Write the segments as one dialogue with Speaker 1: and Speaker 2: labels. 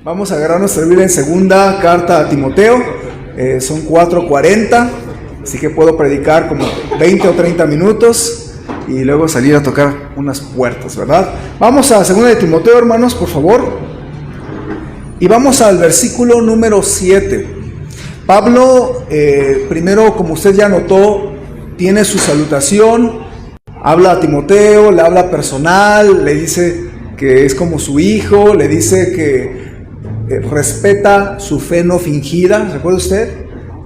Speaker 1: Vamos a agarrar nuestra Biblia en segunda carta a Timoteo. Son 4:40, así que puedo predicar como 20 o 30 minutos y luego salir a tocar unas puertas, ¿verdad? Vamos a segunda de Timoteo, hermanos, por favor. Y vamos al versículo número 7. Pablo, primero, como usted ya notó, tiene su salutación, habla a Timoteo, le habla personal, le dice que es como su hijo, le dice que respeta su fe no fingida, ¿recuerda usted?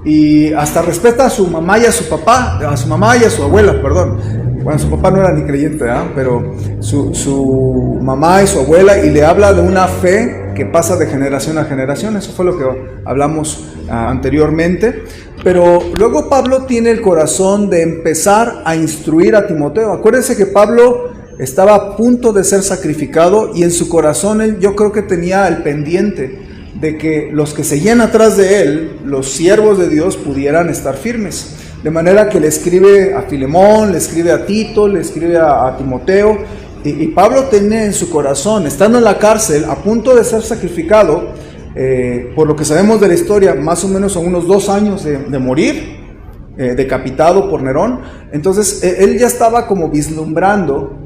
Speaker 1: Y hasta respeta a su mamá y a su papá, a su mamá y a su abuela, perdón. Bueno, su papá no era ni creyente, ¿verdad? Pero su mamá y su abuela, y le habla de una fe que pasa de generación a generación. Eso fue lo que hablamos anteriormente. Pero luego Pablo tiene el corazón de empezar a instruir a Timoteo. Acuérdense que Pablo estaba a punto de ser sacrificado y en su corazón él, yo creo que tenía el pendiente de que los que seguían atrás de él, los siervos de Dios, pudieran estar firmes. De manera que le escribe a Filemón, le escribe a Tito, le escribe a Timoteo. Y Pablo tenía en su corazón, estando en la cárcel, a punto de ser sacrificado, por lo que sabemos de la historia, más o menos a unos 2 años de morir, decapitado por Nerón. Entonces él ya estaba como vislumbrando,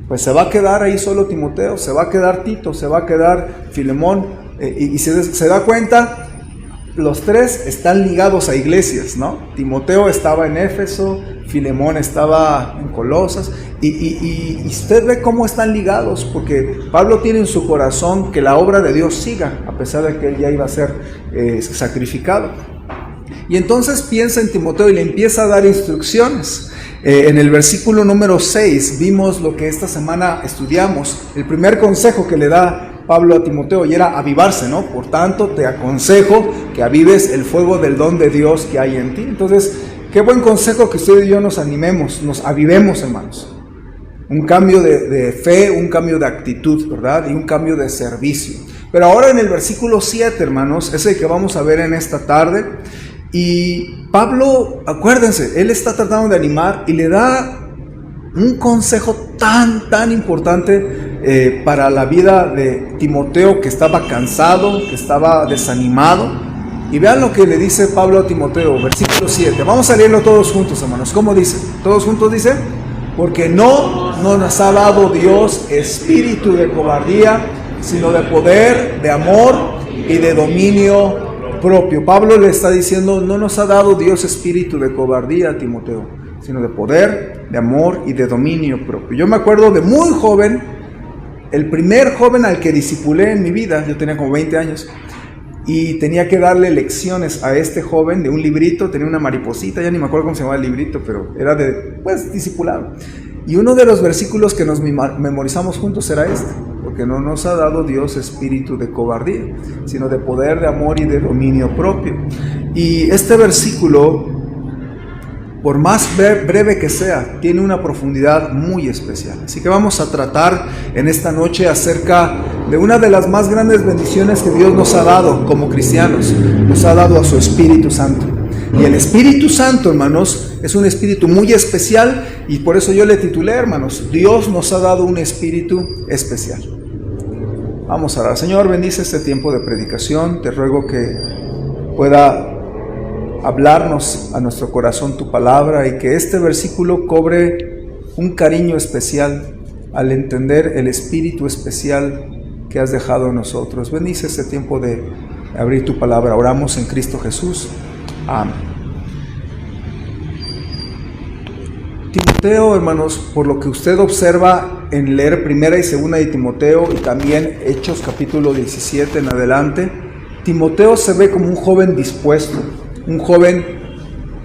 Speaker 1: pues se va a quedar ahí solo Timoteo, se va a quedar Tito, se va a quedar Filemón, y se da cuenta, los tres están ligados a iglesias, ¿no? Timoteo estaba en Éfeso, Filemón estaba en Colosas, y usted ve cómo están ligados, porque Pablo tiene en su corazón que la obra de Dios siga, a pesar de que él ya iba a ser sacrificado. Y entonces piensa en Timoteo y le empieza a dar instrucciones. En el versículo número 6 vimos lo que esta semana estudiamos, el primer consejo que le da Pablo a Timoteo, y era avivarse, ¿no? Por tanto, te aconsejo que avives el fuego del don de Dios que hay en ti. Entonces, qué buen consejo que usted y yo nos animemos, nos avivemos, hermanos. Un cambio de fe, un cambio de actitud, ¿verdad? Y un cambio de servicio. Pero ahora en el versículo 7, hermanos, es el que vamos a ver en esta tarde. Y Pablo, acuérdense, él está tratando de animar y le da un consejo tan importante para la vida de Timoteo, que estaba cansado, que estaba desanimado. Y vean lo que le dice Pablo a Timoteo, versículo 7. Vamos a leerlo todos juntos, hermanos. ¿Cómo dice? Todos juntos dice: porque no nos ha dado Dios espíritu de cobardía, sino de poder, de amor y de dominio propio. Pablo le está diciendo, no nos ha dado Dios espíritu de cobardía a Timoteo, sino de poder, de amor y de dominio propio. Yo me acuerdo de muy joven, el primer joven al que discipulé en mi vida, yo tenía como 20 años, y tenía que darle lecciones a este joven de un librito, tenía una mariposita, ya ni me acuerdo cómo se llamaba el librito, pero era de, discipulado. Y uno de los versículos que nos memorizamos juntos era este: porque no nos ha dado Dios espíritu de cobardía, sino de poder, de amor y de dominio propio. Y este versículo, por más breve que sea, tiene una profundidad muy especial. Así que vamos a tratar en esta noche acerca de una de las más grandes bendiciones que Dios nos ha dado como cristianos. Nos ha dado a su Espíritu Santo. Y el Espíritu Santo, hermanos, es un espíritu muy especial, y por eso yo le titulé, hermanos, Dios nos ha dado un espíritu especial. Vamos a orar. Señor, bendice este tiempo de predicación. Te ruego que pueda hablarnos a nuestro corazón tu palabra, y que este versículo cobre un cariño especial al entender el espíritu especial que has dejado en nosotros. Bendice este tiempo de abrir tu palabra. Oramos en Cristo Jesús. Amén. Timoteo, hermanos, por lo que usted observa en leer primera y segunda de Timoteo, y también Hechos capítulo 17 en adelante, Timoteo se ve como un joven dispuesto, un joven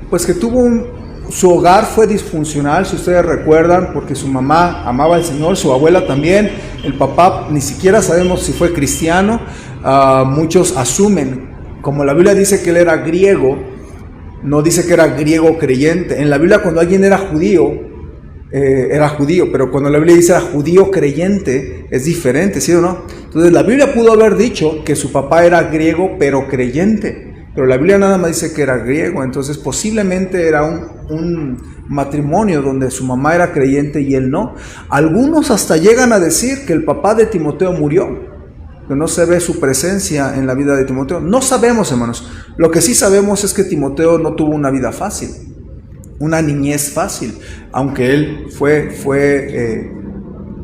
Speaker 1: pues que su hogar fue disfuncional, si ustedes recuerdan, porque su mamá amaba al Señor, su abuela también, el papá ni siquiera sabemos si fue cristiano. Muchos asumen, como la Biblia dice que él era griego, no dice que era griego creyente. En la Biblia, cuando alguien era judío, pero cuando la Biblia dice era judío creyente, es diferente, ¿sí o no? Entonces la Biblia pudo haber dicho que su papá era griego pero creyente, pero la Biblia nada más dice que era griego. Entonces posiblemente era un matrimonio donde su mamá era creyente y él no. Algunos hasta llegan a decir que el papá de Timoteo murió, que no se ve su presencia en la vida de Timoteo. No sabemos, hermanos. Lo que sí sabemos es que Timoteo no tuvo una vida fácil, una niñez fácil, aunque él fue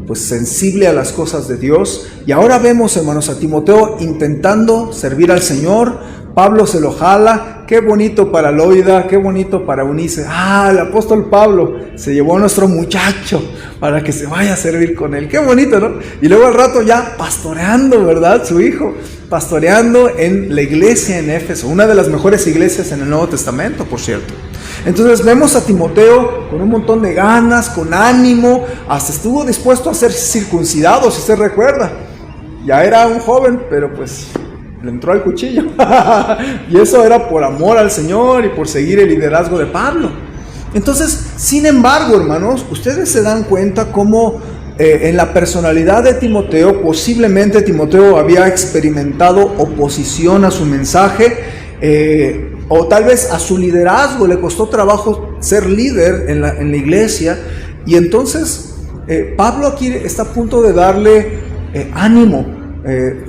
Speaker 1: pues sensible a las cosas de Dios. Y ahora vemos, hermanos, a Timoteo intentando servir al Señor. Pablo se lo jala. Qué bonito para Loida, qué bonito para Eunice. El apóstol Pablo se llevó a nuestro muchacho para que se vaya a servir con él. Qué bonito, ¿no? Y luego al rato ya pastoreando, ¿verdad? Su hijo, pastoreando en la iglesia en Éfeso, una de las mejores iglesias en el Nuevo Testamento, por cierto. Entonces vemos a Timoteo con un montón de ganas, con ánimo, hasta estuvo dispuesto a ser circuncidado, si usted recuerda. Ya era un joven, pero pues le entró al cuchillo. Y eso era por amor al Señor y por seguir el liderazgo de Pablo. Entonces, sin embargo, hermanos, ustedes se dan cuenta cómo en la personalidad de Timoteo, posiblemente Timoteo había experimentado oposición a su mensaje, o tal vez a su liderazgo. Le costó trabajo ser líder en la iglesia. Y entonces Pablo aquí está a punto de darle ánimo.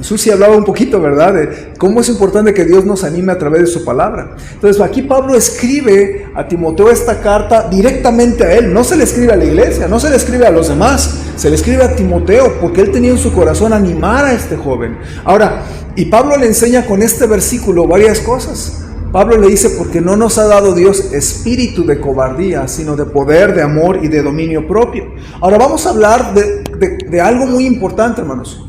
Speaker 1: Susi hablaba un poquito, ¿verdad?, de cómo es importante que Dios nos anime a través de su palabra. Entonces aquí Pablo escribe a Timoteo esta carta directamente a él. No se le escribe a la iglesia, no se le escribe a los demás, se le escribe a Timoteo, porque él tenía en su corazón animar a este joven. Ahora, y Pablo le enseña con este versículo varias cosas. Pablo le dice: porque no nos ha dado Dios espíritu de cobardía, sino de poder, de amor y de dominio propio. Ahora vamos a hablar de algo muy importante, hermanos,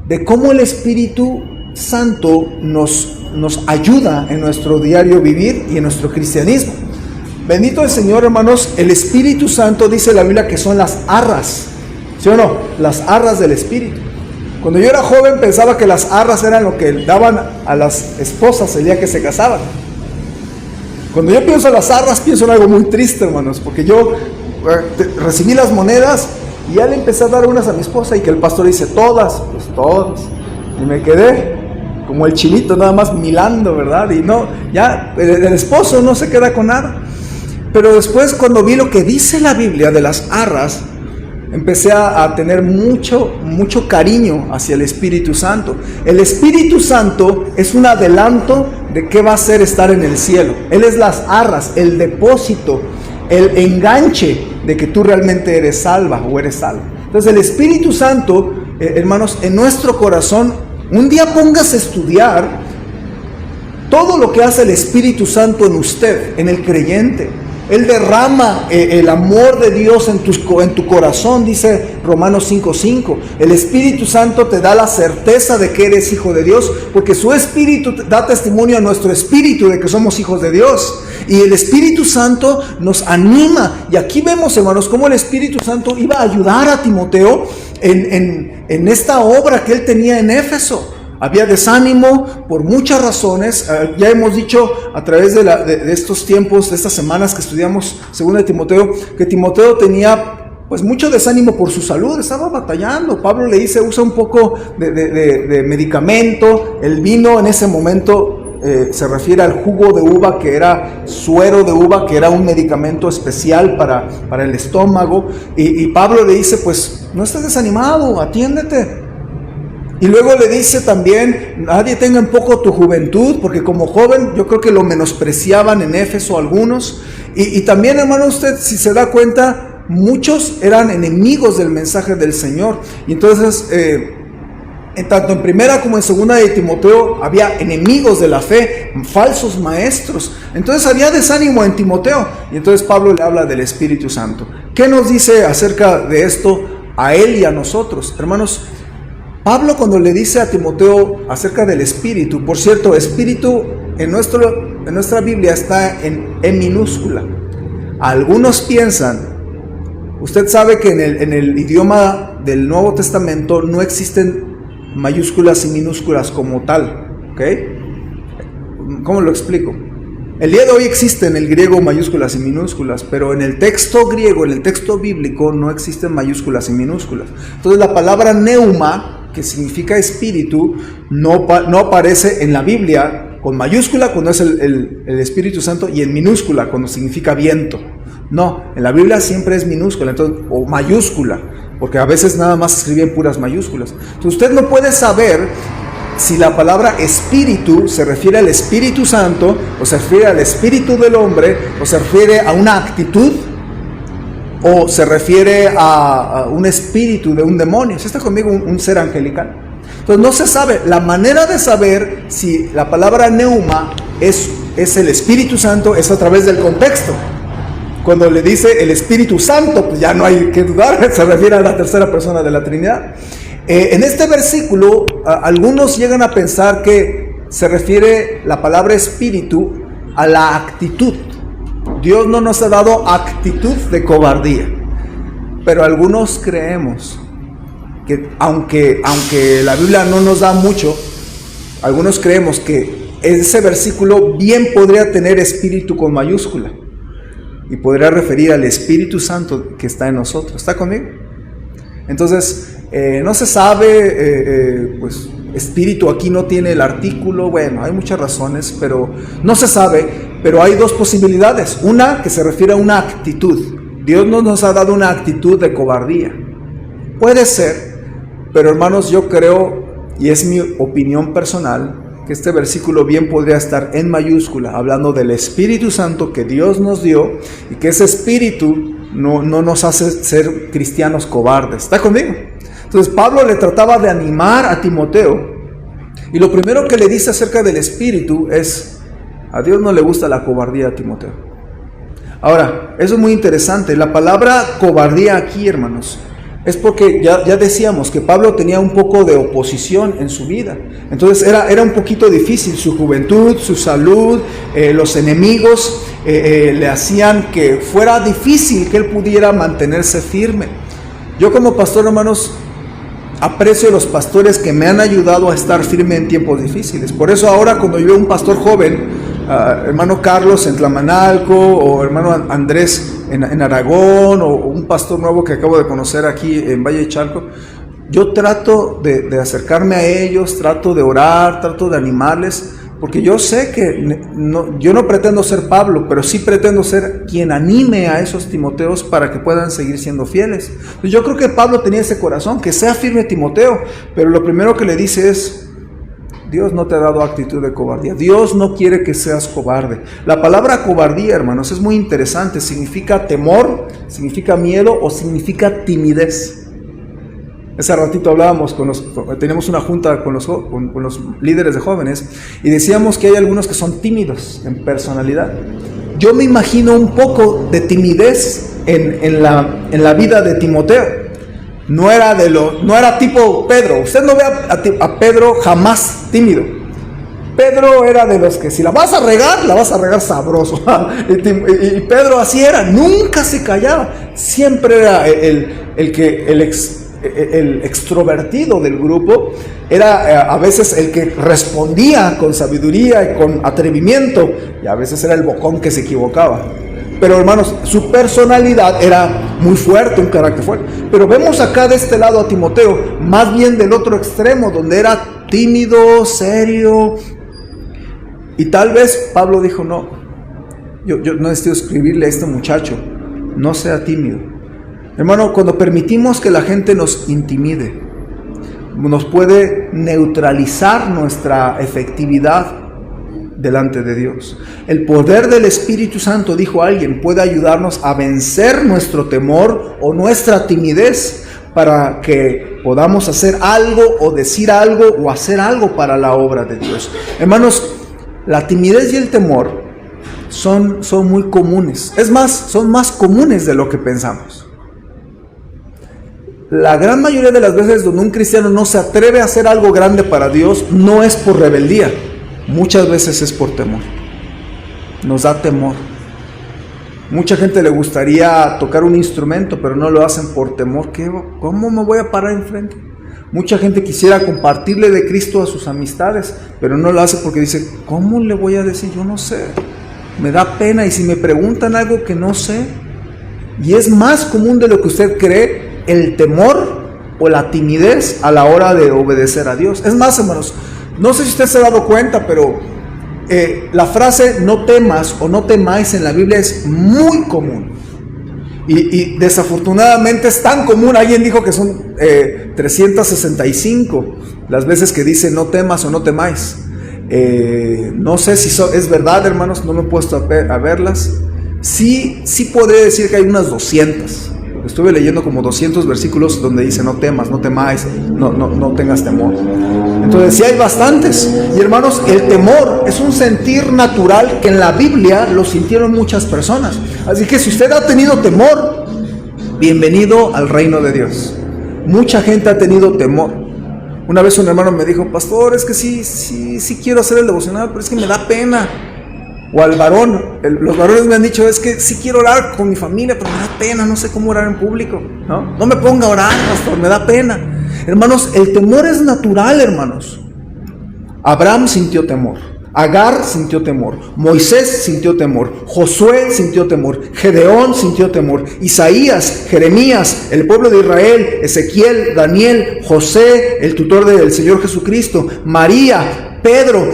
Speaker 1: de cómo el Espíritu Santo nos ayuda en nuestro diario vivir y en nuestro cristianismo. Bendito el Señor, hermanos. El Espíritu Santo, dice la Biblia, que son las arras, ¿sí o no? Las arras del Espíritu. Cuando yo era joven pensaba que las arras eran lo que daban a las esposas el día que se casaban. Cuando yo pienso en las arras, pienso en algo muy triste, hermanos, porque yo recibí las monedas y ya le empecé a dar unas a mi esposa, y que el pastor dice: todas, pues todas. Y me quedé como el chinito, nada más milando, ¿verdad? Y no, ya el esposo no se queda con nada. Pero después, cuando vi lo que dice la Biblia de las arras, empecé a tener mucho cariño hacia el Espíritu Santo. El Espíritu Santo es un adelanto de qué va a ser estar en el cielo. Él es las arras, el depósito, el enganche de que tú realmente eres salva o eres salvo. Entonces el Espíritu Santo, hermanos, en nuestro corazón, un día póngase a estudiar todo lo que hace el Espíritu Santo en usted, en el creyente. Él derrama el amor de Dios en tu corazón, dice Romanos 5:5. El Espíritu Santo te da la certeza de que eres hijo de Dios, porque su Espíritu da testimonio a nuestro espíritu de que somos hijos de Dios. Y el Espíritu Santo nos anima. Y aquí vemos, hermanos, cómo el Espíritu Santo iba a ayudar a Timoteo en esta obra que él tenía en Éfeso. Había desánimo por muchas razones. Ya hemos dicho a través de estos tiempos, de estas semanas que estudiamos 2 de Timoteo, que Timoteo tenía pues mucho desánimo por su salud, estaba batallando. Pablo le dice: usa un poco de medicamento. El vino en ese momento se refiere al jugo de uva, que era suero de uva, que era un medicamento especial para el estómago. Y Pablo le dice: pues no estés desanimado, atiéndete. Y luego le dice también: nadie tenga en poco tu juventud, porque como joven yo creo que lo menospreciaban en Éfeso algunos. Y también, hermano, usted, si se da cuenta, muchos eran enemigos del mensaje del Señor. Y entonces, tanto en primera como en segunda de Timoteo, había enemigos de la fe, falsos maestros. Entonces había desánimo en Timoteo. Y entonces Pablo le habla del Espíritu Santo. ¿Qué nos dice acerca de esto a él y a nosotros? Hermanos, Pablo, cuando le dice a Timoteo acerca del Espíritu, por cierto, Espíritu en nuestra Biblia está en E minúscula. Algunos piensan, usted sabe que en el idioma del Nuevo Testamento no existen mayúsculas y minúsculas como tal, ¿ok? ¿Cómo lo explico? El día de hoy existen en el griego mayúsculas y minúsculas, pero en el texto griego, en el texto bíblico, no existen mayúsculas y minúsculas. Entonces la palabra neuma, que significa espíritu, no aparece en la Biblia con mayúscula cuando es el Espíritu Santo, y en minúscula cuando significa viento. No, en la Biblia siempre es minúscula, entonces, o mayúscula, porque a veces nada más escribían puras mayúsculas. Entonces usted no puede saber si la palabra espíritu se refiere al Espíritu Santo, o se refiere al espíritu del hombre, o se refiere a una actitud, o se refiere a un espíritu de un demonio. ¿Sí está conmigo? Un ser angelical. Entonces no se sabe. La manera de saber si la palabra neuma es el Espíritu Santo es a través del contexto. Cuando le dice el Espíritu Santo, pues ya no hay que dudar, se refiere a la tercera persona de la Trinidad. En este versículo, algunos llegan a pensar que se refiere la palabra espíritu a la actitud. Dios no nos ha dado actitud de cobardía, pero algunos creemos que aunque la Biblia no nos da mucho, algunos creemos que ese versículo bien podría tener espíritu con mayúscula y podría referir al Espíritu Santo que está en nosotros. ¿Está conmigo? Entonces, no se sabe, pues espíritu aquí no tiene el artículo, bueno, hay muchas razones, pero no se sabe, pero hay dos posibilidades. Una, que se refiere a una actitud. Dios no nos ha dado una actitud de cobardía. Puede ser, pero hermanos, yo creo, y es mi opinión personal, que este versículo bien podría estar en mayúscula, hablando del Espíritu Santo que Dios nos dio, y que ese Espíritu no nos hace ser cristianos cobardes. ¿Está conmigo? Entonces Pablo le trataba de animar a Timoteo, y lo primero que le dice acerca del Espíritu es: a Dios no le gusta la cobardía a Timoteo. Ahora, eso es muy interesante. La palabra cobardía aquí, hermanos, es porque ya decíamos que Pablo tenía un poco de oposición en su vida. Entonces era un poquito difícil. Su juventud, su salud, los enemigos le hacían que fuera difícil que él pudiera mantenerse firme. Yo como pastor, hermanos, aprecio a los pastores que me han ayudado a estar firme en tiempos difíciles. Por eso ahora cuando yo veo un pastor joven, hermano Carlos en Tlamanalco, o hermano Andrés en Aragón, o un pastor nuevo que acabo de conocer aquí en Valle de Chalco, yo trato de acercarme a ellos, trato de orar, trato de animarles, porque yo sé que yo no pretendo ser Pablo, pero sí pretendo ser quien anime a esos Timoteos para que puedan seguir siendo fieles. Entonces yo creo que Pablo tenía ese corazón, que sea firme Timoteo, pero lo primero que le dice es: Dios no te ha dado actitud de cobardía. Dios no quiere que seas cobarde. La palabra cobardía, hermanos, es muy interesante. Significa temor, significa miedo o significa timidez. Ese ratito hablábamos, teníamos una junta con los líderes de jóvenes y decíamos que hay algunos que son tímidos en personalidad. Yo me imagino un poco de timidez en la vida de Timoteo. No era tipo Pedro. Usted no ve a Pedro jamás tímido. Pedro era de los que si la vas a regar sabroso. y Pedro así era, nunca se callaba. Siempre era el extrovertido del grupo. Era a veces el que respondía con sabiduría y con atrevimiento, y a veces era el bocón que se equivocaba. Pero hermanos, su personalidad era muy fuerte, un carácter fuerte. Pero vemos acá de este lado a Timoteo, más bien del otro extremo, donde era tímido, serio. Y tal vez Pablo dijo: no, yo no necesito escribirle a este muchacho, no sea tímido. Hermano, cuando permitimos que la gente nos intimide, nos puede neutralizar nuestra efectividad delante de Dios. El poder del Espíritu Santo, dijo alguien, puede ayudarnos a vencer nuestro temor o nuestra timidez para que podamos hacer algo o decir algo o hacer algo para la obra de Dios. Hermanos, la timidez y el temor son muy comunes. Es más, son más comunes de lo que pensamos. La gran mayoría de las veces donde un cristiano no se atreve a hacer algo grande para Dios, no es por rebeldía. Muchas veces es por temor. Nos da temor. Mucha gente le gustaría tocar un instrumento, pero no lo hacen por temor. ¿Cómo me voy a parar enfrente? Mucha gente quisiera compartirle de Cristo a sus amistades, pero no lo hace porque dice: ¿cómo le voy a decir? Yo no sé. Me da pena, y si me preguntan algo que no sé. Y es más común de lo que usted cree el temor o la timidez a la hora de obedecer a Dios. Es más, hermanos, no sé si usted se ha dado cuenta, pero la frase no temas o no temáis en la Biblia es muy común. Y desafortunadamente es tan común. Alguien dijo que son 365 las veces que dice no temas o no temáis. No sé si es verdad, hermanos, no me he puesto a verlas. Sí podría decir que hay unas 200. Estuve leyendo como 200 versículos donde dice no temas, no temáis, no tengas temor. Entonces sí hay bastantes. Y hermanos, el temor es un sentir natural que en la Biblia lo sintieron muchas personas. Así que si usted ha tenido temor, bienvenido al reino de Dios. Mucha gente ha tenido temor. Una vez un hermano me dijo: pastor, es que sí quiero hacer el devocional, pero es que me da pena. O al varón, los varones me han dicho: es que sí quiero orar con mi familia, pero me da pena, no sé cómo orar en público. No me ponga a orar, pastor, me da pena. Hermanos, el temor es natural, hermanos. Abraham sintió temor, Agar sintió temor, Moisés sintió temor, Josué sintió temor, Gedeón sintió temor, Isaías, Jeremías, el pueblo de Israel, Ezequiel, Daniel, José, el tutor del Señor Jesucristo, María, Pedro,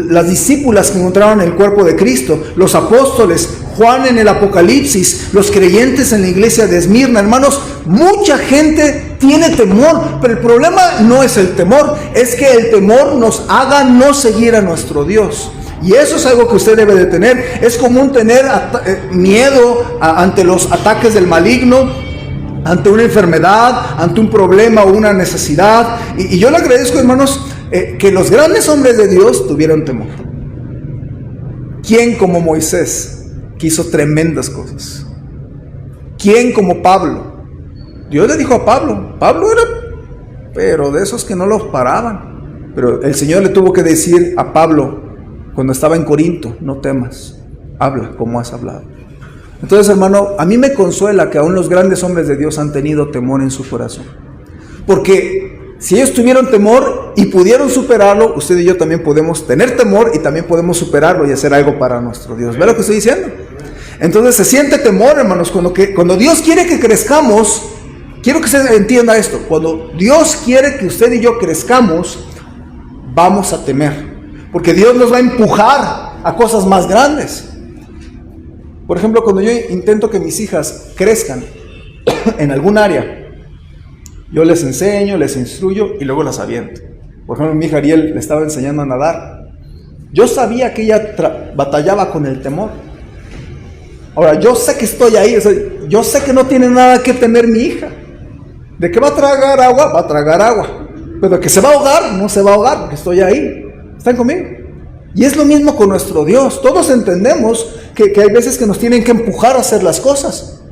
Speaker 1: las discípulas que encontraron el cuerpo de Cristo, los apóstoles, Juan en el Apocalipsis, los creyentes en la iglesia de Esmirna. Hermanos, mucha gente tiene temor, pero el problema no es el temor, es que el temor nos haga no seguir a nuestro Dios. Y eso es algo que usted debe de tener. Es común tener miedo ante los ataques del maligno, ante una enfermedad, ante un problema o una necesidad. Y yo le agradezco, hermanos, que los grandes hombres de Dios tuvieron temor. ¿Quién como Moisés, que hizo tremendas cosas? ¿Quién como Pablo? Dios le dijo a Pablo era, pero de esos que no los paraban. Pero el Señor le tuvo que decir a Pablo cuando estaba en Corinto: no temas, habla como has hablado. Entonces, hermano, a mí me consuela que aún los grandes hombres de Dios han tenido temor en su corazón. Porque si ellos tuvieron temor y pudieron superarlo, usted y yo también podemos tener temor y también podemos superarlo y hacer algo para nuestro Dios. ¿Ve lo que estoy diciendo? Entonces se siente temor, hermanos, cuando Dios quiere que crezcamos. Quiero que usted entienda esto: cuando Dios quiere que usted y yo crezcamos, vamos a temer, porque Dios nos va a empujar a cosas más grandes. Por ejemplo, cuando yo intento que mis hijas crezcan en algún área, yo les enseño, les instruyo y luego las aviento. Por ejemplo, mi hija Ariel le estaba enseñando a nadar. Yo sabía que ella batallaba con el temor. Ahora, yo sé que estoy ahí, yo sé que no tiene nada que temer mi hija. ¿De que va a tragar agua? Va a tragar agua. Pero de que se va a ahogar, no se va a ahogar, porque estoy ahí. ¿Están conmigo? Y es lo mismo con nuestro Dios. Todos entendemos que hay veces que nos tienen que empujar a hacer las cosas.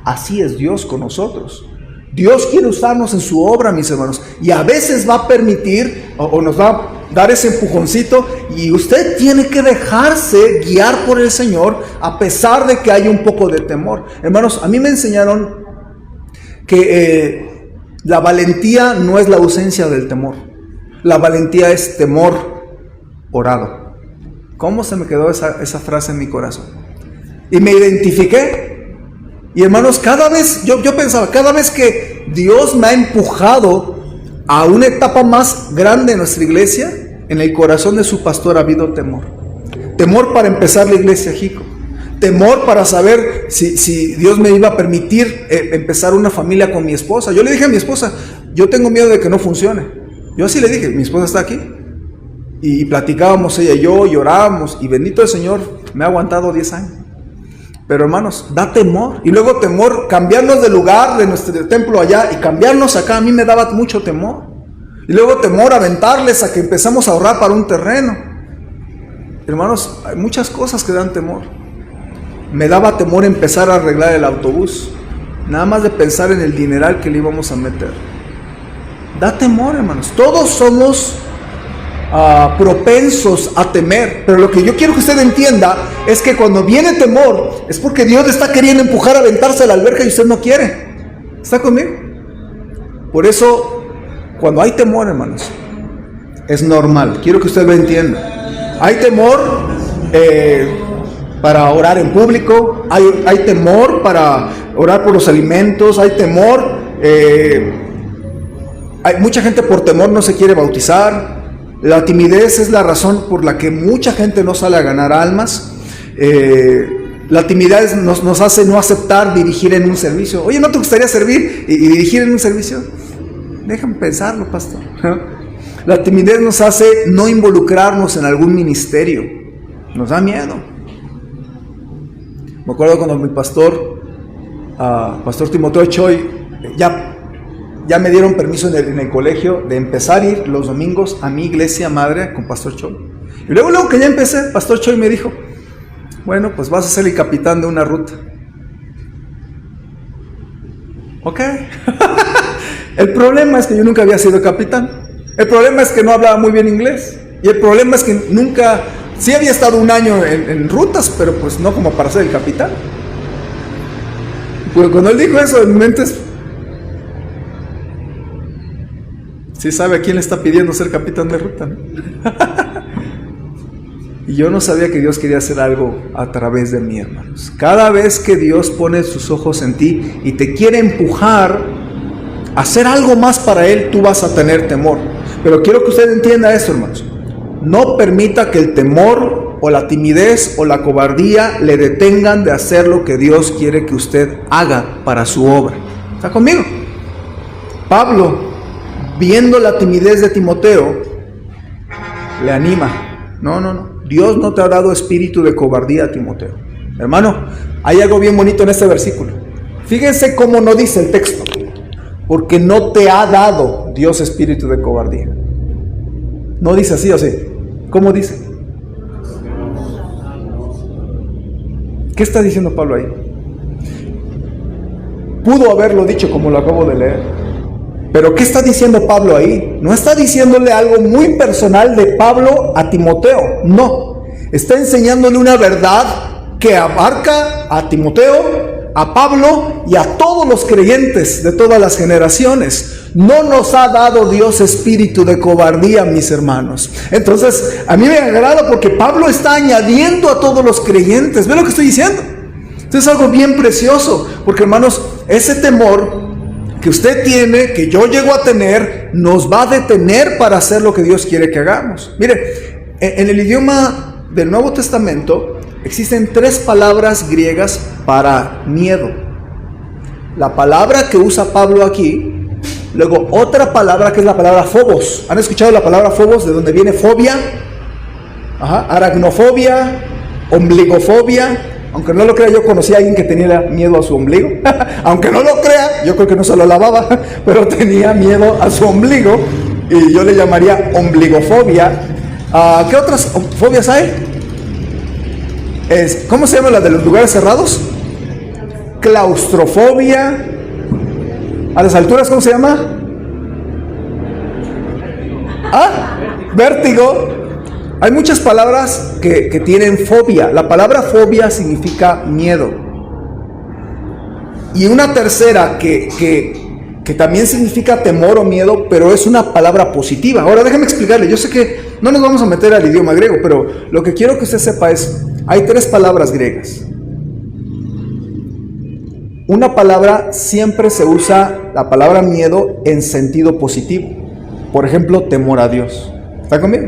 Speaker 1: Así es Dios con nosotros. Dios quiere usarnos en su obra, mis hermanos, y a veces va a permitir o nos va a dar ese empujoncito, y usted tiene que dejarse guiar por el Señor a pesar de que hay un poco de temor. Hermanos, a mí me enseñaron que la valentía no es la ausencia del temor. La valentía es temor orado. ¿Cómo se me quedó esa frase en mi corazón? Y me identifiqué. Y hermanos, cada vez, yo pensaba, cada vez que Dios me ha empujado a una etapa más grande en nuestra iglesia, en el corazón de su pastor ha habido temor. Temor para empezar la iglesia Jico. Temor para saber si Dios me iba a permitir empezar una familia con mi esposa. Yo le dije a mi esposa: yo tengo miedo de que no funcione. Yo así le dije: mi esposa está aquí. Y platicábamos ella y yo, y orábamos, y bendito el Señor, me ha aguantado 10 años. Pero hermanos, da temor. Y luego temor, cambiarnos de lugar, de nuestro templo allá, y cambiarnos acá, a mí me daba mucho temor. Y luego temor, aventarles a que empezamos a ahorrar para un terreno. Hermanos, hay muchas cosas que dan temor. Me daba temor empezar a arreglar el autobús, nada más de pensar en el dineral que le íbamos a meter. Da temor, hermanos. Todos somos propensos a temer, pero lo que yo quiero que usted entienda es que cuando viene temor es porque Dios le está queriendo empujar a aventarse a la alberca y usted no quiere. ¿Está conmigo? Por eso, cuando hay temor, hermanos, es normal. Quiero que usted lo entienda. Hay temor para orar en público, hay temor para orar por los alimentos, hay temor, hay mucha gente por temor no se quiere bautizar. La timidez es la razón por la que mucha gente no sale a ganar almas. La timidez nos hace no aceptar dirigir en un servicio. Oye, ¿no te gustaría servir y dirigir en un servicio? Déjame pensarlo, pastor. La timidez nos hace no involucrarnos en algún ministerio. Nos da miedo. Me acuerdo cuando mi pastor Timoteo Choi, ya me dieron permiso en el colegio de empezar a ir los domingos a mi iglesia madre con Pastor Choi. Y luego que ya empecé, Pastor Choi me dijo, bueno, pues vas a ser el capitán de una ruta. Ok. El problema es que yo nunca había sido capitán. El problema es que no hablaba muy bien inglés. Y el problema es que nunca, sí había estado un año en rutas, pero pues no como para ser el capitán. Pues cuando él dijo eso, en mi mente es, sí sabe a quién le está pidiendo ser capitán de ruta, ¿no? Y yo no sabía que Dios quería hacer algo a través de mí, hermanos. Cada vez que Dios pone sus ojos en ti y te quiere empujar a hacer algo más para Él, tú vas a tener temor. Pero quiero que usted entienda esto, hermanos. No permita que el temor o la timidez o la cobardía le detengan de hacer lo que Dios quiere que usted haga para su obra. ¿Está conmigo? Pablo, viendo la timidez de Timoteo, le anima. No. Dios no te ha dado espíritu de cobardía, Timoteo. Hermano, hay algo bien bonito en este versículo. Fíjense cómo no dice el texto. Porque no te ha dado Dios espíritu de cobardía. No dice así o así. ¿Cómo dice? ¿Qué está diciendo Pablo ahí? Pudo haberlo dicho como lo acabo de leer. Pero ¿qué está diciendo Pablo ahí? No está diciéndole algo muy personal de Pablo a Timoteo. No. Está enseñándole una verdad que abarca a Timoteo, a Pablo y a todos los creyentes de todas las generaciones. No nos ha dado Dios espíritu de cobardía, mis hermanos. Entonces, a mí me agrada porque Pablo está añadiendo a todos los creyentes. ¿Ve lo que estoy diciendo? Entonces es algo bien precioso. Porque, hermanos, ese temor que usted tiene, que yo llego a tener, nos va a detener para hacer lo que Dios quiere que hagamos. Mire, en el idioma del Nuevo Testamento existen 3 palabras griegas para miedo. La palabra que usa Pablo aquí, luego otra palabra que es la palabra phobos. ¿Han escuchado la palabra phobos? ¿De dónde viene fobia? Aracnofobia, ombligofobia. Aunque no lo crea, yo conocí a alguien que tenía miedo a su ombligo. Aunque no lo crea, yo creo que no se lo lavaba, pero tenía miedo a su ombligo. Y yo le llamaría ombligofobia. ¿Qué otras fobias hay? ¿Cómo se llama la de los lugares cerrados? Claustrofobia. ¿A las alturas cómo se llama? Vértigo. Hay muchas palabras que tienen fobia. La palabra fobia significa miedo. Y una tercera que también significa temor o miedo, pero es una palabra positiva. Ahora déjame explicarle. Yo sé que no nos vamos a meter al idioma griego, pero lo que quiero que usted sepa es, hay 3 palabras griegas. Una palabra siempre se usa, la palabra miedo, en sentido positivo. Por ejemplo, temor a Dios. ¿Está conmigo?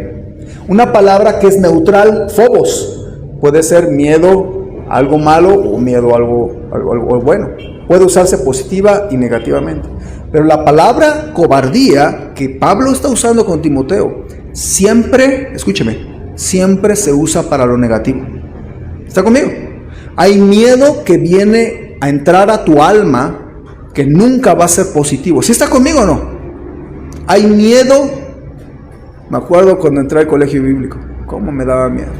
Speaker 1: Una palabra que es neutral, phobos, puede ser miedo a algo malo o miedo a algo bueno. Puede usarse positiva y negativamente. Pero la palabra cobardía que Pablo está usando con Timoteo, siempre, escúcheme, siempre se usa para lo negativo. ¿Está conmigo? Hay miedo que viene a entrar a tu alma que nunca va a ser positivo. ¿Sí está conmigo o no? Hay miedo. Me acuerdo cuando entré al colegio bíblico, cómo me daba miedo.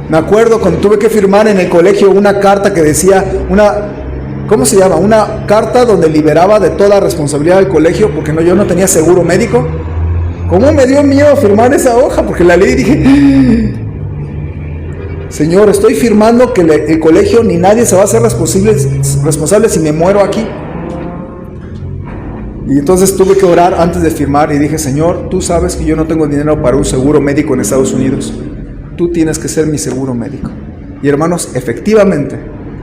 Speaker 1: Me acuerdo cuando tuve que firmar en el colegio una carta que decía, ¿cómo se llama? Una carta donde liberaba de toda responsabilidad del colegio porque yo no tenía seguro médico. ¿Cómo me dio miedo firmar esa hoja? Porque la leí y dije, Señor, estoy firmando que el colegio ni nadie se va a hacer responsable si me muero aquí. Y entonces tuve que orar antes de firmar y dije, Señor, tú sabes que yo no tengo dinero para un seguro médico en Estados Unidos. Tú tienes que ser mi seguro médico. Y hermanos, efectivamente,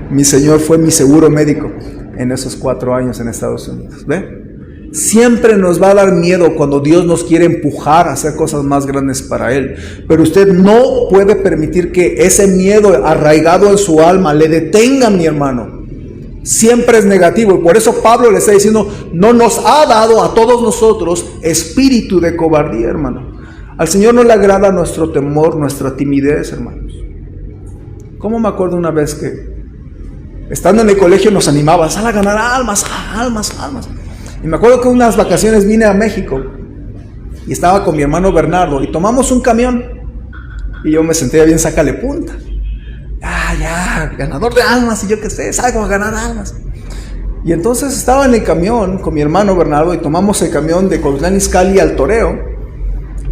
Speaker 1: mi Señor fue mi seguro médico en esos 4 años en Estados Unidos. ¿Ve? Siempre nos va a dar miedo cuando Dios nos quiere empujar a hacer cosas más grandes para Él. Pero usted no puede permitir que ese miedo arraigado en su alma le detenga, mi hermano. Siempre es negativo. Y por eso Pablo le está diciendo, no nos ha dado a todos nosotros espíritu de cobardía, hermano. Al Señor no le agrada nuestro temor, nuestra timidez, hermanos. ¿Cómo me acuerdo una vez que estando en el colegio nos animaba, sal a ganar almas, almas, almas? Y me acuerdo que unas vacaciones vine a México y estaba con mi hermano Bernardo y tomamos un camión y yo me sentía bien sácale punta. Ya, ganador de almas y yo qué sé, salgo a ganar almas. Y entonces estaba en el camión con mi hermano Bernardo y tomamos el camión de Coyoacán Izcalli al Toreo.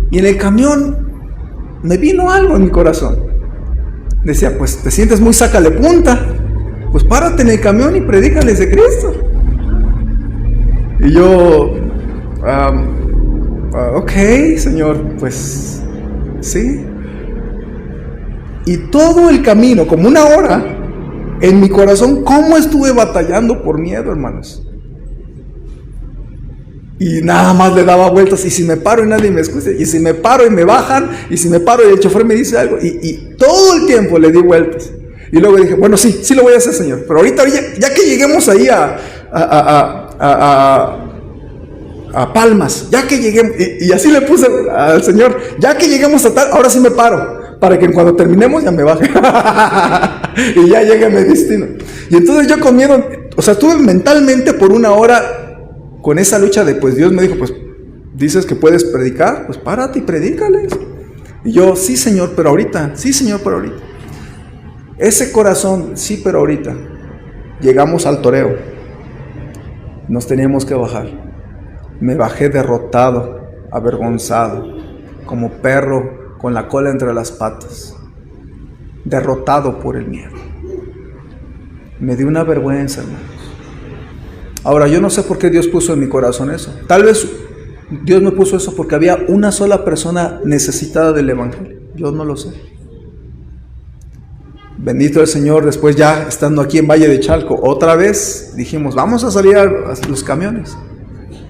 Speaker 1: Y en el camión me vino algo en mi corazón. Decía, pues te sientes muy sácale punta, pues párate en el camión y predícales de Cristo. Y yo, ok, Señor, pues sí. Y todo el camino, como una hora, en mi corazón, ¿cómo estuve batallando por miedo, hermanos? Y nada más le daba vueltas, y si me paro y nadie me escucha, y si me paro y me bajan, y si me paro y el chofer me dice algo, y todo el tiempo le di vueltas. Y luego dije, bueno, sí lo voy a hacer, Señor, pero ahorita ya que lleguemos ahí a Palmas, ya que lleguemos, y así le puse al Señor, ya que lleguemos a tal, ahora sí me paro, para que cuando terminemos ya me baje y ya llegue a mi destino. Y entonces yo con miedo, o sea, estuve mentalmente por una hora con esa lucha de, pues Dios me dijo, pues dices que puedes predicar, pues párate y predícales. Y yo, sí Señor, pero ahorita, sí Señor, pero ahorita. Ese corazón, sí, pero ahorita. Llegamos al Toreo, nos teníamos que bajar. Me bajé derrotado, avergonzado, como perro con la cola entre las patas, derrotado por el miedo. Me dio una vergüenza, hermanos. Ahora, yo no sé por qué Dios puso en mi corazón eso. Tal vez Dios me puso eso porque había una sola persona necesitada del Evangelio. Yo no lo sé. Bendito el Señor, después ya estando aquí en Valle de Chalco, otra vez dijimos, vamos a salir a los camiones.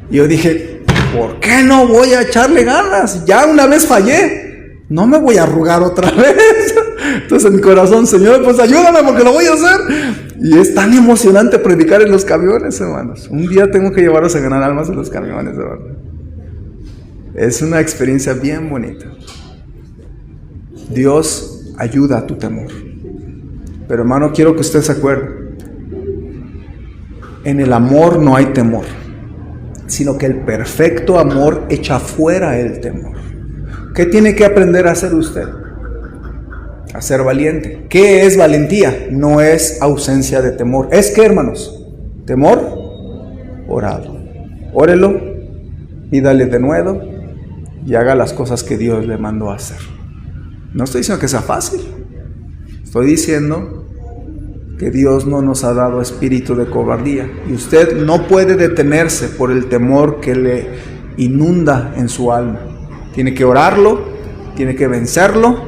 Speaker 1: Y yo dije, ¿por qué no voy a echarle ganas? Ya una vez fallé, no me voy a arrugar otra vez. Entonces en mi corazón, Señor, pues ayúdame porque lo voy a hacer. Y es tan emocionante predicar en los camiones, hermanos. Un día tengo que llevarlos a ganar almas en los camiones, hermanos. Es una experiencia bien bonita. Dios ayuda a tu temor. Pero hermano, quiero que usted se acuerde. En el amor no hay temor, sino que el perfecto amor echa fuera el temor. ¿Qué tiene que aprender a hacer usted? A ser valiente. ¿Qué es valentía? No es ausencia de temor. ¿Es qué, hermanos? Temor, orado. Órelo, pídale de nuevo y haga las cosas que Dios le mandó a hacer. No estoy diciendo que sea fácil. Estoy diciendo que Dios no nos ha dado espíritu de cobardía. Y usted no puede detenerse por el temor que le inunda en su alma. Tiene que orarlo, tiene que vencerlo,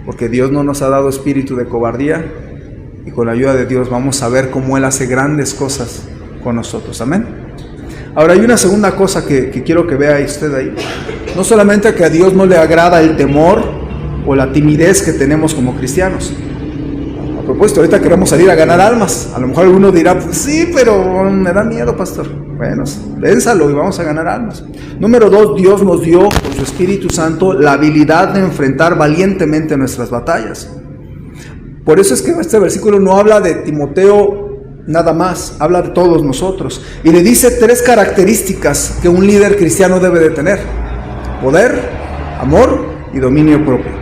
Speaker 1: porque Dios no nos ha dado espíritu de cobardía. Y con la ayuda de Dios vamos a ver cómo Él hace grandes cosas con nosotros. Amén. Ahora hay una segunda cosa que quiero que vea usted ahí. No solamente que a Dios no le agrada el temor o la timidez que tenemos como cristianos. A propósito, ahorita queremos salir a ganar almas. A lo mejor alguno dirá, pues sí, pero me da miedo, pastor. Bueno, vénsalo y vamos a ganar almas. Número 2, Dios nos dio por su Espíritu Santo la habilidad de enfrentar valientemente nuestras batallas. Por eso es que este versículo no habla de Timoteo nada más, habla de todos nosotros. Y le dice 3 características que un líder cristiano debe de tener: poder, amor y dominio propio.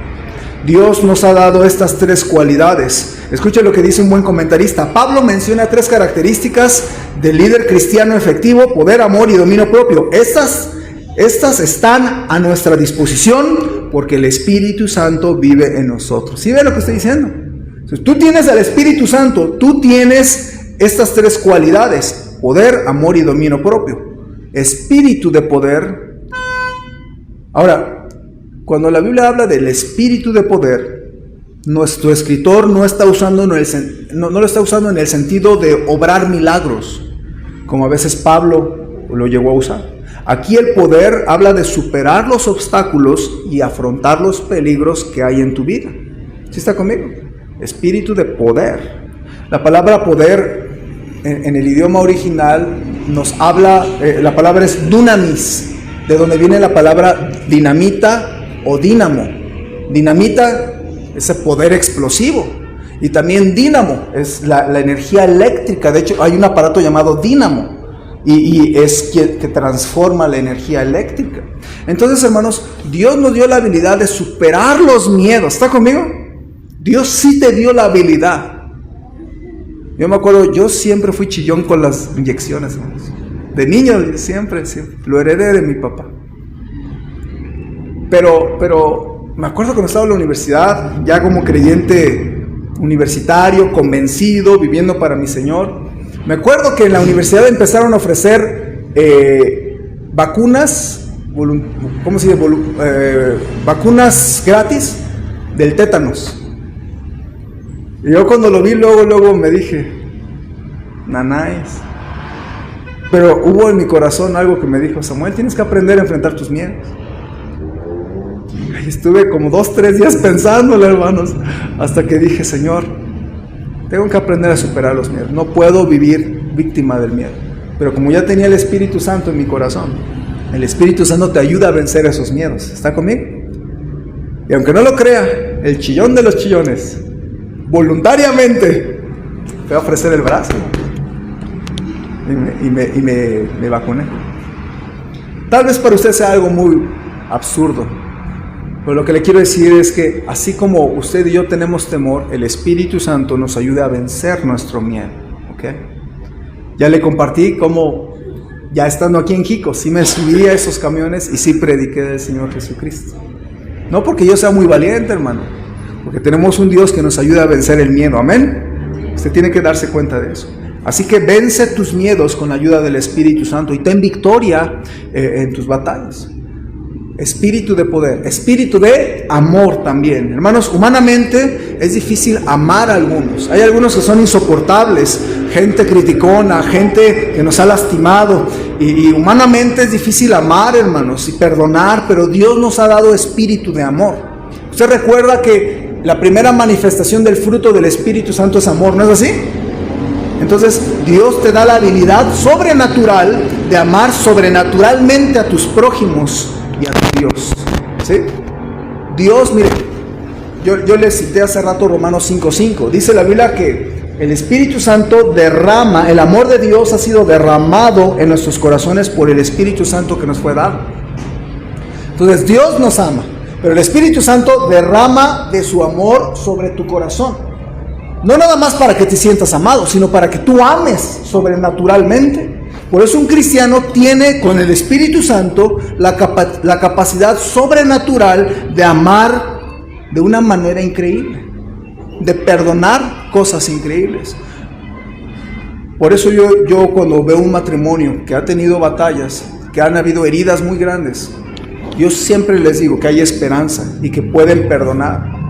Speaker 1: Dios nos ha dado estas 3 cualidades. Escuche lo que dice un buen comentarista. Pablo menciona 3 características del líder cristiano efectivo: poder, amor y dominio propio. Estas están a nuestra disposición porque el Espíritu Santo vive en nosotros. ¿Sí ve lo que estoy diciendo? Entonces, tú tienes al Espíritu Santo, tú tienes estas 3 cualidades: poder, amor y dominio propio. Espíritu de poder. Ahora, cuando la Biblia habla del espíritu de poder, nuestro escritor no lo está usando en el sentido de obrar milagros, como a veces Pablo lo llegó a usar. Aquí el poder habla de superar los obstáculos y afrontar los peligros que hay en tu vida. ¿Sí está conmigo? Espíritu de poder. La palabra poder en el idioma original nos habla, la palabra es dunamis, de donde viene la palabra dinamita o dínamo. Dinamita es el poder explosivo, y también dínamo es la energía eléctrica. De hecho, hay un aparato llamado dínamo, y es que transforma la energía eléctrica. Entonces, hermanos, Dios nos dio la habilidad de superar los miedos. ¿Está conmigo? Dios sí te dio la habilidad. Yo me acuerdo, yo siempre fui chillón con las inyecciones, hermanos. De niño, siempre, lo heredé de mi papá. Pero me acuerdo cuando estaba en la universidad, ya como creyente universitario, convencido, viviendo para mi Señor. Me acuerdo que en la universidad empezaron a ofrecer vacunas, ¿cómo se dice? Vacunas gratis del tétanos. Y yo cuando lo vi, luego me dije, nanáis. Pero hubo en mi corazón algo que me dijo, Samuel, tienes que aprender a enfrentar tus miedos. Y estuve como 2-3 días pensándolo, hermanos, hasta que dije, Señor, tengo que aprender a superar los miedos. No puedo vivir víctima del miedo. Pero como ya tenía el Espíritu Santo en mi corazón, el Espíritu Santo te ayuda a vencer esos miedos. ¿Está conmigo? Y aunque no lo crea, el chillón de los chillones, voluntariamente fue a ofrecer el brazo y me vacuné. Tal vez para usted sea algo muy absurdo, pero lo que le quiero decir es que así como usted y yo tenemos temor, el Espíritu Santo nos ayuda a vencer nuestro miedo. ¿Okay? Ya le compartí cómo, ya estando aquí en Jico, sí me subí a esos camiones y sí prediqué del Señor Jesucristo. No porque yo sea muy valiente, hermano, porque tenemos un Dios que nos ayuda a vencer el miedo. Amén. Usted tiene que darse cuenta de eso. Así que vence tus miedos con la ayuda del Espíritu Santo y ten victoria en tus batallas. Espíritu de poder, espíritu de amor también. Hermanos, humanamente es difícil amar a algunos. Hay algunos que son insoportables, gente criticona, gente que nos ha lastimado. Y humanamente es difícil amar, hermanos, y perdonar, pero Dios nos ha dado espíritu de amor. Usted recuerda que la primera manifestación del fruto del Espíritu Santo es amor, ¿no es así? Entonces Dios te da la habilidad sobrenatural de amar sobrenaturalmente a tus prójimos y a tu Dios. ¿Sí? Dios, mire, yo les cité hace rato Romanos 5:5. Dice la Biblia que el Espíritu Santo derrama, el amor de Dios ha sido derramado en nuestros corazones por el Espíritu Santo que nos fue dado. Entonces Dios nos ama, pero el Espíritu Santo derrama de su amor sobre tu corazón. No nada más para que te sientas amado, sino para que tú ames sobrenaturalmente. Por eso un cristiano tiene con el Espíritu Santo la capacidad sobrenatural de amar de una manera increíble, de perdonar cosas increíbles. Por eso yo cuando veo un matrimonio que ha tenido batallas, que han habido heridas muy grandes, yo siempre les digo que hay esperanza y que pueden perdonar.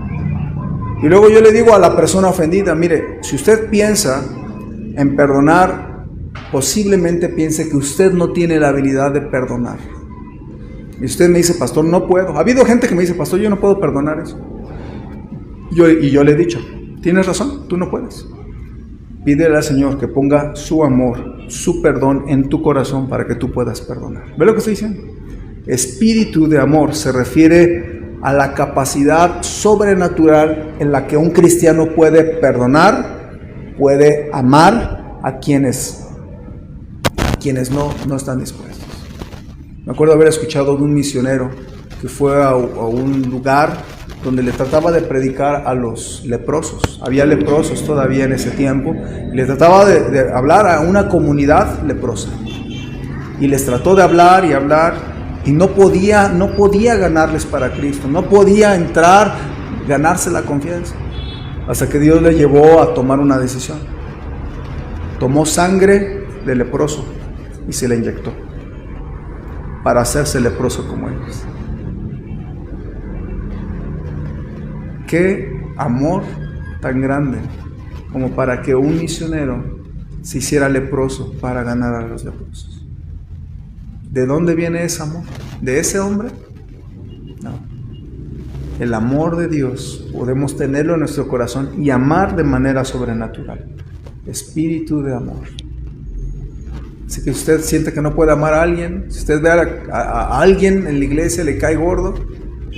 Speaker 1: Y luego yo le digo a la persona ofendida, mire, si usted piensa en perdonar, posiblemente piense que usted no tiene la habilidad de perdonar. Y usted me dice, pastor, no puedo. Ha habido gente que me dice, pastor, yo no puedo perdonar eso. Y yo le he dicho, tienes razón, tú no puedes. Pídele al Señor que ponga su amor, su perdón en tu corazón para que tú puedas perdonar. ¿Ve lo que estoy diciendo? Espíritu de amor se refiere a la capacidad sobrenatural en la que un cristiano puede perdonar, puede amar a quienes no están dispuestos. Me acuerdo haber escuchado de un misionero que fue a un lugar donde le trataba de predicar a los leprosos. Había leprosos todavía en ese tiempo, y le trataba de hablar a una comunidad leprosa. Y les trató de hablar y hablar, y no podía ganarles para Cristo, no podía entrar, ganarse la confianza, hasta que Dios le llevó a tomar una decisión. Tomó sangre de leproso y se la inyectó para hacerse leproso como ellos. Qué amor tan grande como para que un misionero se hiciera leproso para ganar a los leprosos. ¿De dónde viene ese amor? ¿De ese hombre? No. El amor de Dios podemos tenerlo en nuestro corazón y amar de manera sobrenatural. Espíritu de amor. Así que si usted siente que no puede amar a alguien, si usted ve a alguien en la iglesia, le cae gordo,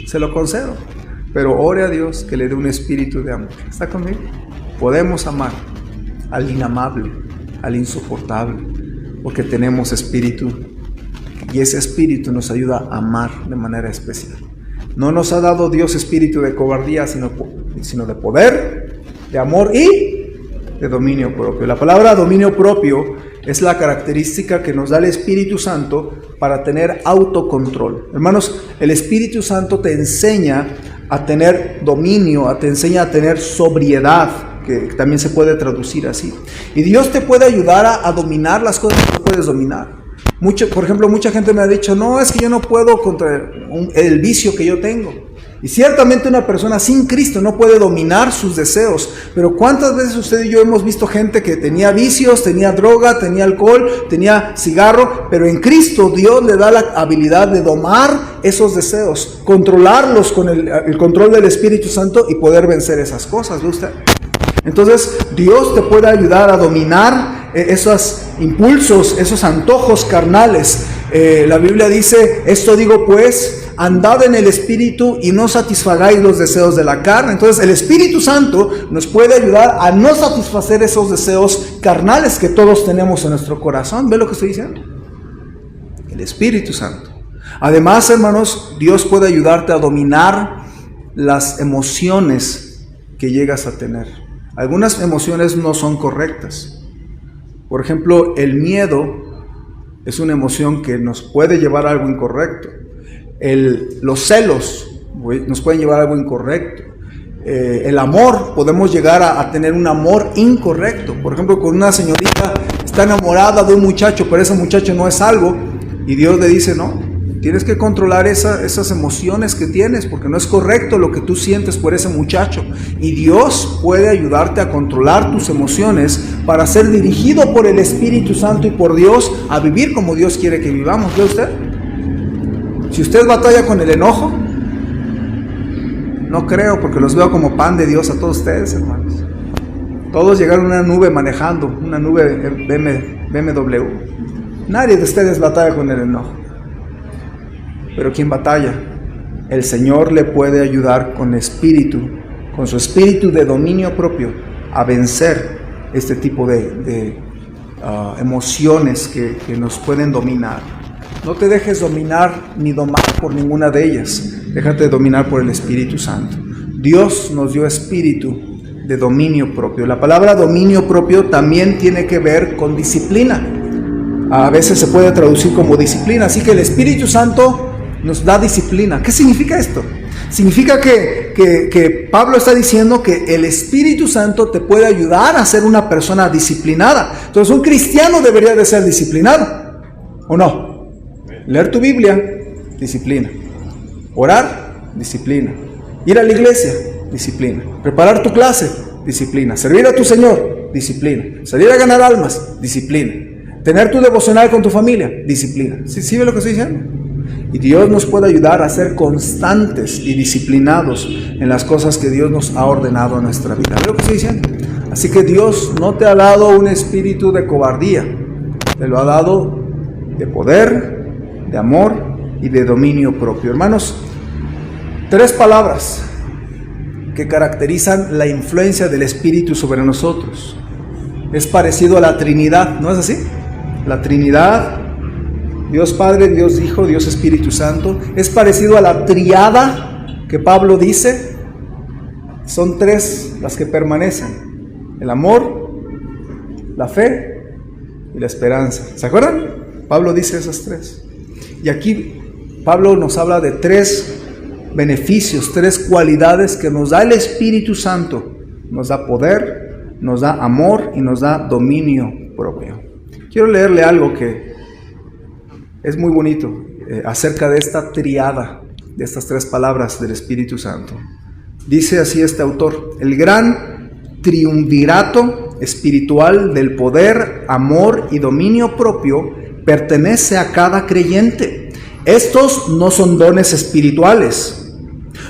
Speaker 1: se lo concedo. Pero ore a Dios que le dé un espíritu de amor. ¿Está conmigo? Podemos amar al inamable, al insoportable, porque tenemos espíritu. Y ese espíritu nos ayuda a amar de manera especial. No nos ha dado Dios espíritu de cobardía, sino de poder, de amor y de dominio propio. La palabra dominio propio es la característica que nos da el Espíritu Santo para tener autocontrol. Hermanos, el Espíritu Santo te enseña a tener dominio, te enseña a tener sobriedad, que también se puede traducir así. Y Dios te puede ayudar a dominar las cosas que no puedes dominar. Por ejemplo, mucha gente me ha dicho, no, es que yo no puedo contra el vicio que yo tengo. Y ciertamente una persona sin Cristo no puede dominar sus deseos. Pero ¿cuántas veces usted y yo hemos visto gente que tenía vicios, tenía droga, tenía alcohol, tenía cigarro? Pero en Cristo Dios le da la habilidad de domar esos deseos, controlarlos con el control del Espíritu Santo y poder vencer esas cosas, ¿ve usted? Entonces Dios te puede ayudar a dominar esos impulsos, esos antojos carnales. La Biblia dice, esto digo pues, andad en el Espíritu y no satisfagáis los deseos de la carne. Entonces el Espíritu Santo nos puede ayudar a no satisfacer esos deseos carnales que todos tenemos en nuestro corazón. ¿Ve lo que estoy diciendo? El Espíritu Santo. Además, hermanos, Dios puede ayudarte a dominar las emociones que llegas a tener. Algunas emociones no son correctas. Por ejemplo, el miedo es una emoción que nos puede llevar a algo incorrecto. Los celos nos pueden llevar a algo incorrecto. El amor, podemos llegar a tener un amor incorrecto. Por ejemplo, con una señorita está enamorada de un muchacho, pero ese muchacho no es salvo, y Dios le dice, no, tienes que controlar esas emociones que tienes, porque no es correcto lo que tú sientes por ese muchacho. Y Dios puede ayudarte a controlar tus emociones para ser dirigido por el Espíritu Santo y por Dios a vivir como Dios quiere que vivamos. ¿Ve usted? Si usted batalla con el enojo, no creo, porque los veo como pan de Dios a todos ustedes, hermanos. Todos llegaron a una nube manejando, una nube BMW. Nadie de ustedes batalla con el enojo. Pero ¿quién batalla? El Señor le puede ayudar con su espíritu de dominio propio, a vencer este tipo de emociones que nos pueden dominar. No te dejes dominar ni domar por ninguna de ellas. Déjate dominar por el Espíritu Santo. Dios nos dio espíritu de dominio propio. La palabra dominio propio también tiene que ver con disciplina. A veces se puede traducir como disciplina. Así que el Espíritu Santo nos da disciplina. ¿Qué significa esto? Significa que Pablo está diciendo que el Espíritu Santo te puede ayudar a ser una persona disciplinada. Entonces un cristiano debería de ser disciplinado, ¿o no? Leer tu Biblia, disciplina. Orar, disciplina. Ir a la iglesia, disciplina. Preparar tu clase, disciplina. Servir a tu Señor, disciplina. Salir a ganar almas, disciplina. Tener tu devocional con tu familia, disciplina. ¿Sí ve lo que estoy diciendo? Y Dios nos puede ayudar a ser constantes y disciplinados en las cosas que Dios nos ha ordenado en nuestra vida. ¿Ve lo que estoy diciendo? Así que Dios no te ha dado un espíritu de cobardía. Te lo ha dado de poder, de amor y de dominio propio. Hermanos, 3 palabras que caracterizan la influencia del Espíritu sobre nosotros. Es parecido a la Trinidad, ¿no es así? La Trinidad, Dios Padre, Dios Hijo, Dios Espíritu Santo. Es parecido a la triada que Pablo dice. Son 3 las que permanecen: el amor, la fe y la esperanza. ¿Se acuerdan? Pablo dice esas 3. Y aquí Pablo nos habla de 3 beneficios, 3 cualidades que nos da el Espíritu Santo. Nos da poder, nos da amor y nos da dominio propio. Quiero leerle algo que es muy bonito acerca de esta triada, de estas 3 palabras del Espíritu Santo. Dice así este autor: el gran triunvirato espiritual del poder, amor y dominio propio pertenece a cada creyente. Estos no son dones espirituales.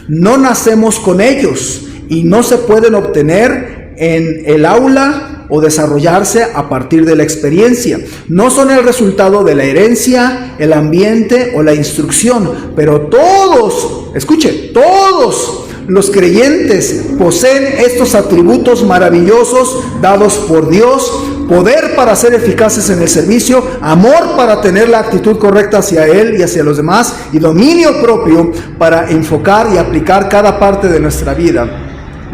Speaker 1: No nacemos con ellos y no se pueden obtener en el aula o desarrollarse a partir de la experiencia. No son el resultado de la herencia, el ambiente o la instrucción, pero todos, escuche, todos los creyentes poseen estos atributos maravillosos dados por Dios: poder para ser eficaces en el servicio, amor para tener la actitud correcta hacia Él y hacia los demás, y dominio propio para enfocar y aplicar cada parte de nuestra vida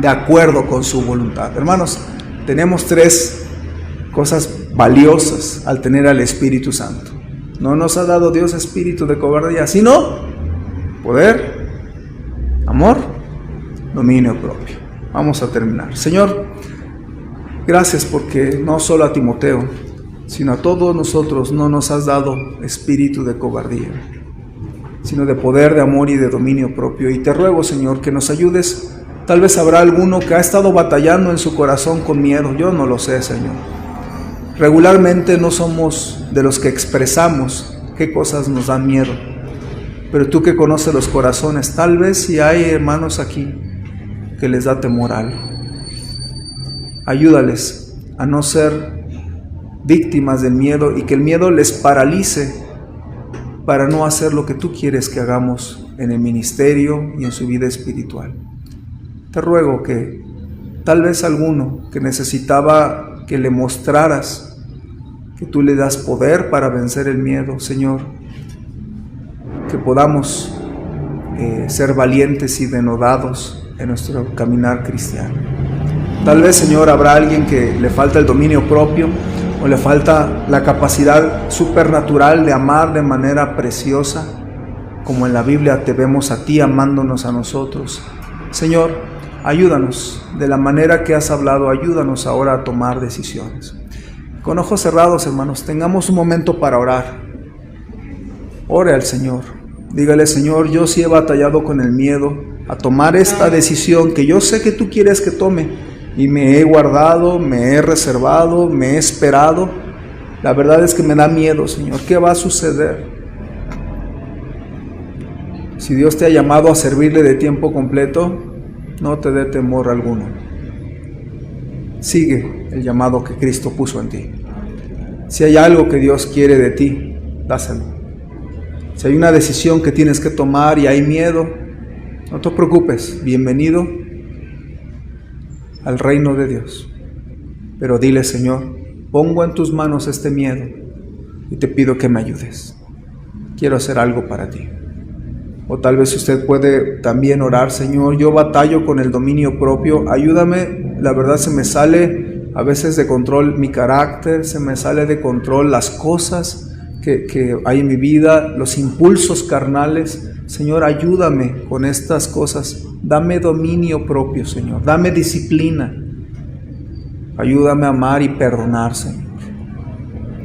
Speaker 1: de acuerdo con su voluntad. Hermanos, tenemos 3 cosas valiosas al tener al Espíritu Santo. No nos ha dado Dios espíritu de cobardía, sino poder, amor, dominio propio. Vamos a terminar. Señor, gracias porque no solo a Timoteo, sino a todos nosotros no nos has dado espíritu de cobardía, sino de poder, de amor y de dominio propio. Y te ruego, Señor, que nos ayudes. Tal vez habrá alguno que ha estado batallando en su corazón con miedo. Yo no lo sé, Señor. Regularmente no somos de los que expresamos qué cosas nos dan miedo, pero tú que conoces los corazones, tal vez si hay hermanos aquí que les da temor a algo, ayúdales a no ser víctimas del miedo y que el miedo les paralice para no hacer lo que tú quieres que hagamos en el ministerio y en su vida espiritual. Te ruego que tal vez alguno que necesitaba que le mostraras que tú le das poder para vencer el miedo, Señor, que podamos ser valientes y denodados en nuestro caminar cristiano. Tal vez, Señor, habrá alguien que le falta el dominio propio o le falta la capacidad supernatural de amar de manera preciosa, como en la Biblia te vemos a ti amándonos a nosotros. Señor, ayúdanos de la manera que has hablado, ayúdanos ahora a tomar decisiones. Con ojos cerrados, hermanos, tengamos un momento para orar. Ore al Señor. Dígale: Señor, yo sí he batallado con el miedo a tomar esta decisión que yo sé que tú quieres que tome, y me he guardado, me he reservado, me he esperado. La verdad es que me da miedo, Señor. ¿Qué va a suceder? Si Dios te ha llamado a servirle de tiempo completo, no te dé temor alguno. Sigue el llamado que Cristo puso en ti. Si hay algo que Dios quiere de ti, dáselo. Si hay una decisión que tienes que tomar y hay miedo, no te preocupes. Bienvenido al reino de Dios. Pero dile: Señor, pongo en tus manos este miedo y te pido que me ayudes. Quiero hacer algo para ti. O tal vez usted puede también orar: Señor, yo batallo con el dominio propio, ayúdame. La verdad, se me sale a veces de control mi carácter, se me sale de control las cosas que hay en mi vida, los impulsos carnales. Señor, ayúdame con estas cosas. Dame dominio propio, Señor. Dame disciplina. Ayúdame a amar y perdonar, Señor.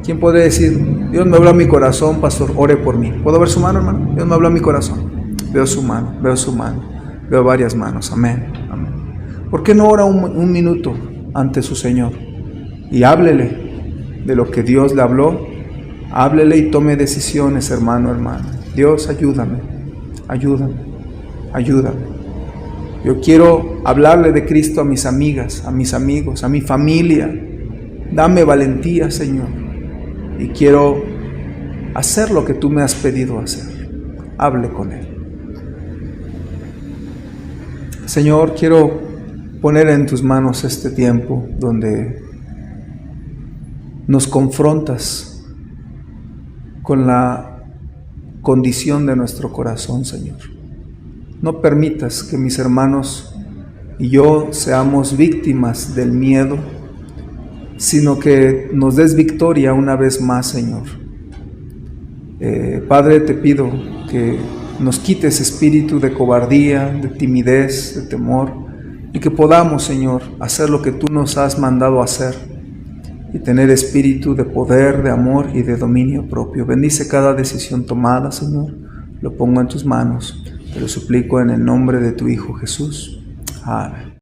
Speaker 1: ¿Quién puede decir: Dios me habló a mi corazón, pastor, ore por mí? ¿Puedo ver su mano, hermano? Dios me habló a mi corazón. Veo su mano, veo varias manos. Amén, amén. ¿Por qué no ora un minuto ante su Señor y háblele de lo que Dios le habló? Háblele y tome decisiones, hermano, hermana. Dios, ayúdame. Yo quiero hablarle de Cristo a mis amigas, a mis amigos, a mi familia. Dame valentía, Señor. Y quiero hacer lo que tú me has pedido hacer. Hable con Él. Señor, quiero poner en tus manos este tiempo donde nos confrontas con la condición de nuestro corazón, Señor. No permitas que mis hermanos y yo seamos víctimas del miedo, sino que nos des victoria una vez más, Señor. Padre, te pido que nos quites espíritu de cobardía, de timidez, de temor, y que podamos, Señor, hacer lo que tú nos has mandado hacer y tener espíritu de poder, de amor y de dominio propio. Bendice cada decisión tomada, Señor. Lo pongo en tus manos. Te lo suplico en el nombre de tu Hijo Jesús. Amén.